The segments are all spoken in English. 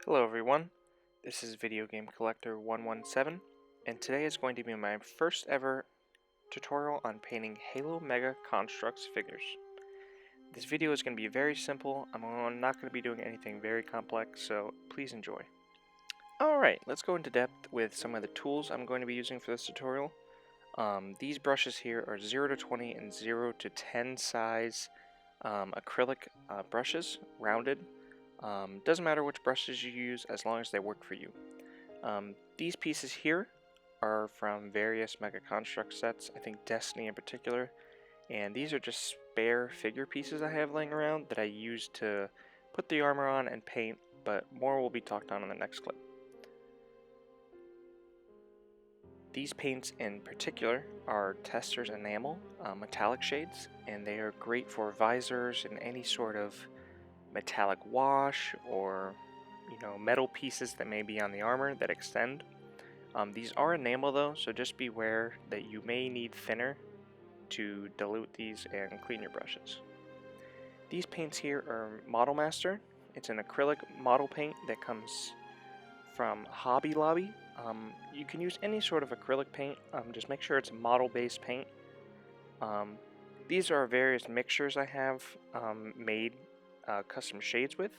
Hello everyone, this is Video Game Collector 117, and today is going to be my first ever tutorial on painting Halo Mega Construx figures. This video is going to be very simple. I'm not going to be doing anything very complex, so please enjoy. Alright, let's go into depth with some of the tools I'm going to be using for this tutorial. These brushes here are 0 to 20 and 0 to 10 size acrylic brushes, rounded. Doesn't matter which brushes you use as long as they work for you. These pieces here are from various Mega Construx sets, I think Destiny in particular, and these are just spare figure pieces I have laying around that I use to put the armor on and paint, but more will be talked on in the next clip. These paints in particular are Tester's Enamel metallic shades, and they are great for visors and any sort of metallic wash or metal pieces that may be on the armor that extend. These are enamel though, so just beware that you may need thinner to dilute these and clean your brushes. These paints here are Model Master. It's an acrylic model paint that comes from Hobby Lobby. You can use any sort of acrylic paint, just make sure it's model based paint. These are various mixtures I have made custom shades with.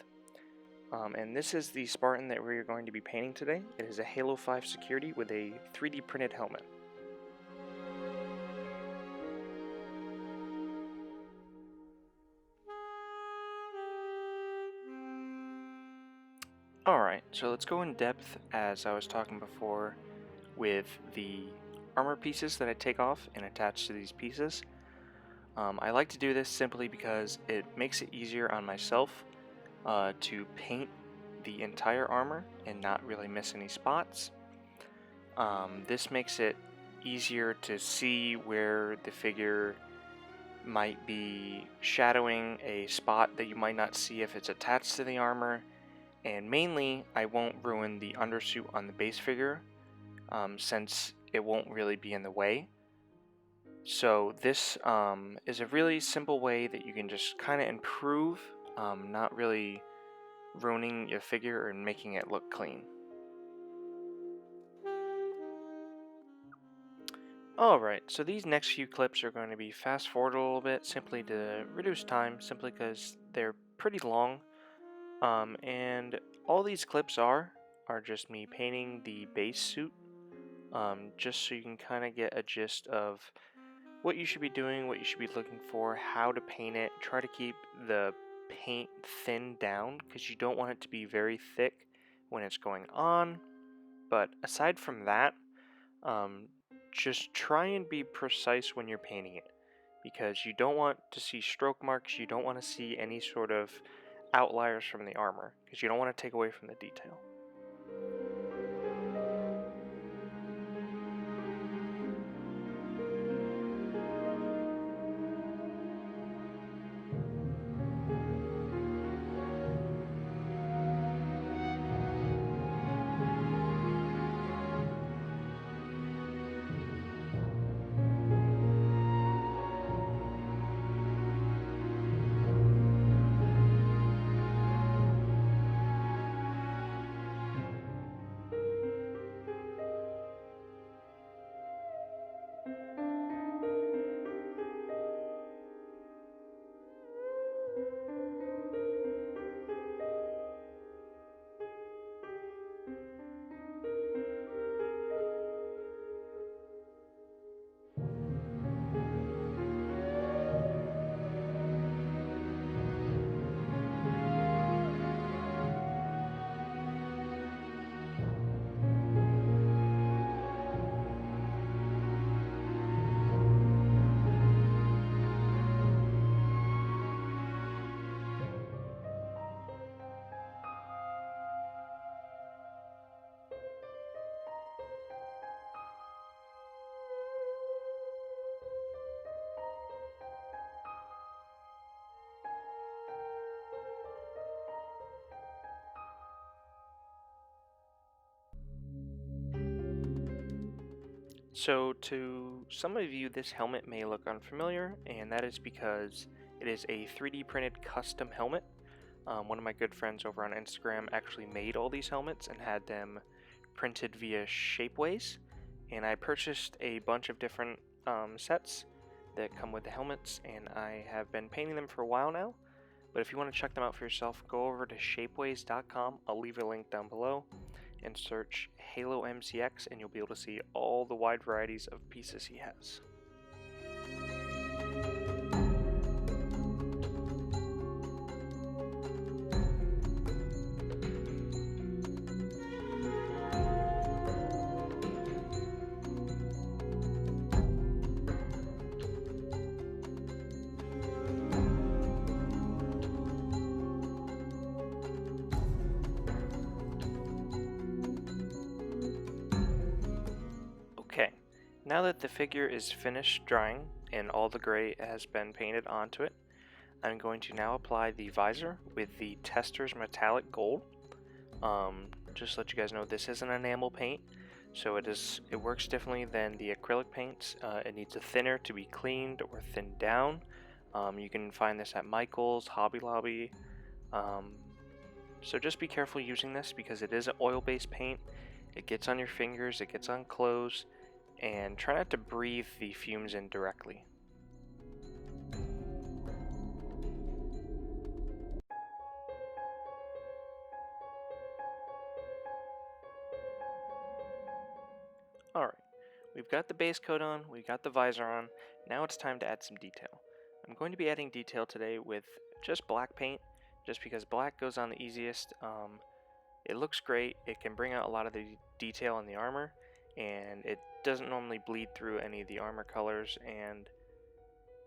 And this is the Spartan that we're going to be painting today. It is a Halo 5 security with a 3D printed helmet. Alright, so let's go in depth, as I was talking before, with the armor pieces that I take off and attach to these pieces. I like to do this simply because it makes it easier on myself to paint the entire armor and not really miss any spots. This makes it easier to see where the figure might be shadowing a spot that you might not see if it's attached to the armor, and mainly I won't ruin the undersuit on the base figure since it won't really be in the way. So this is a really simple way that you can just kind of improve, not really ruining your figure and making it look clean. Alright, so these next few clips are going to be fast forwarded a little bit simply to reduce time, simply because they're pretty long. And all these clips are just me painting the base suit, just so you can kind of get a gist of what you should be doing, what you should be looking for, how to paint it. Try to keep the paint thin down because you don't want it to be very thick when it's going on. But aside from that, just try and be precise when you're painting it, because you don't want to see stroke marks, you don't want to see any sort of outliers from the armor, because you don't want to take away from the detail. So to some of you, this helmet may look unfamiliar, and that is because it is a 3D printed custom helmet. One of my good friends over on Instagram actually made all these helmets and had them printed via Shapeways, and I purchased a bunch of different sets that come with the helmets, and I have been painting them for a while now. But if you want to check them out for yourself, go over to shapeways.com. I'll leave a link down below and search Halo MCX, and you'll be able to see all the wide varieties of pieces he has. Okay, now that the figure is finished drying and all the gray has been painted onto it, I'm going to now apply the visor with the Tester's Metallic Gold. Just to let you guys know, this is an enamel paint, so it works differently than the acrylic paints. It needs a thinner to be cleaned or thinned down. You can find this at Michael's, Hobby Lobby. So just be careful using this because it is an oil-based paint. It gets on your fingers, it gets on clothes, and try not to breathe the fumes in directly. Alright, we've got the base coat on, we've got the visor on, now it's time to add some detail. I'm going to be adding detail today with just black paint, just because black goes on the easiest. It looks great, it can bring out a lot of the detail in the armor, and it doesn't normally bleed through any of the armor colors, and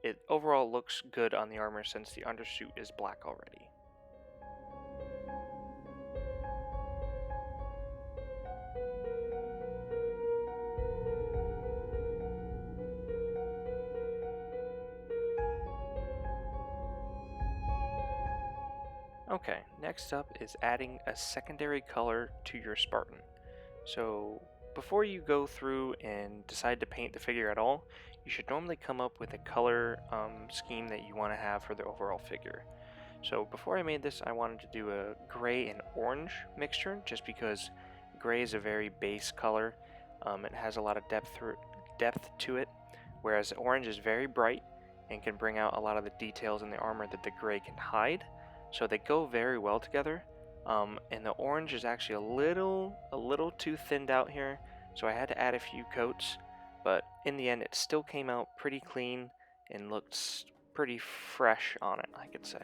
it overall looks good on the armor since the undersuit is black already. Okay, next up is adding a secondary color to your Spartan. So before you go through and decide to paint the figure at all, you should normally come up with a color scheme that you want to have for the overall figure. So before I made this, I wanted to do a gray and orange mixture, just because gray is a very base color. It has a lot of depth to it, whereas orange is very bright and can bring out a lot of the details in the armor that the gray can hide. So they go very well together, and the orange is actually a little too thinned out here, so I had to add a few coats, but in the end it still came out pretty clean and looks pretty fresh on it, I could say.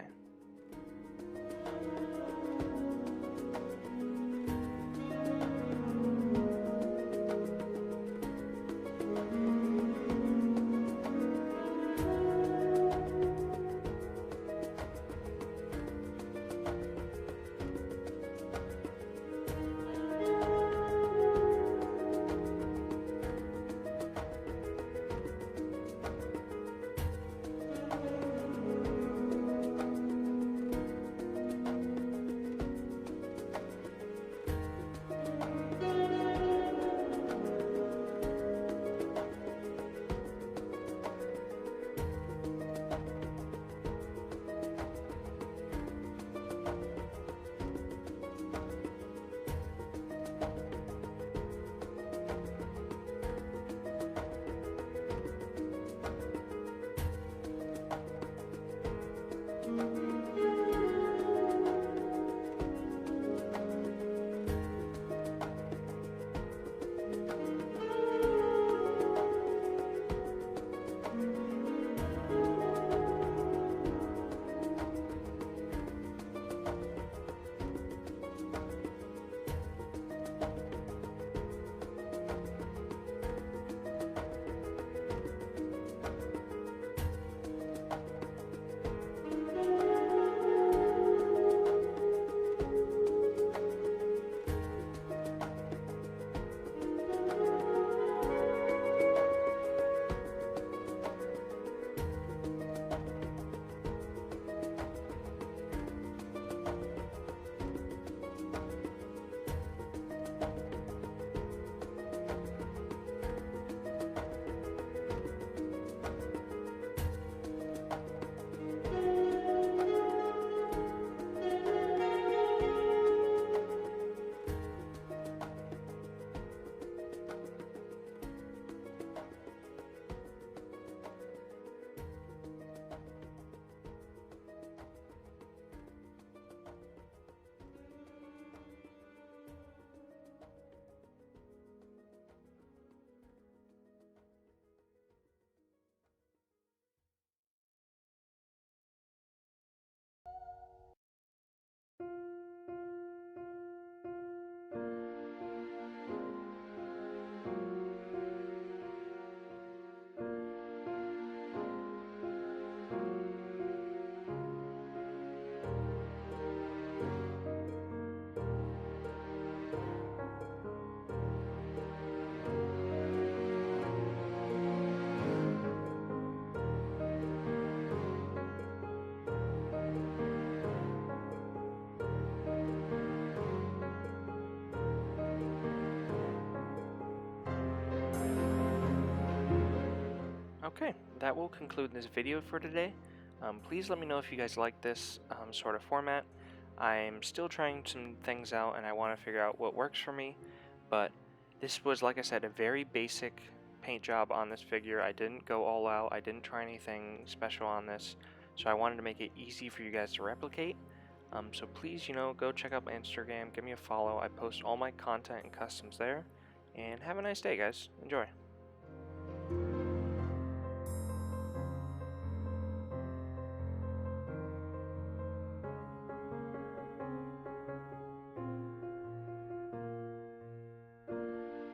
Okay, that will conclude this video for today. Please let me know if you guys like this sort of format. I'm still trying some things out and I want to figure out what works for me, but this was, like I said, a very basic paint job on this figure. I didn't go all out, I didn't try anything special on this, so I wanted to make it easy for you guys to replicate. So please, go check out my Instagram, give me a follow. I post all my content and customs there, and have a nice day, guys. Enjoy.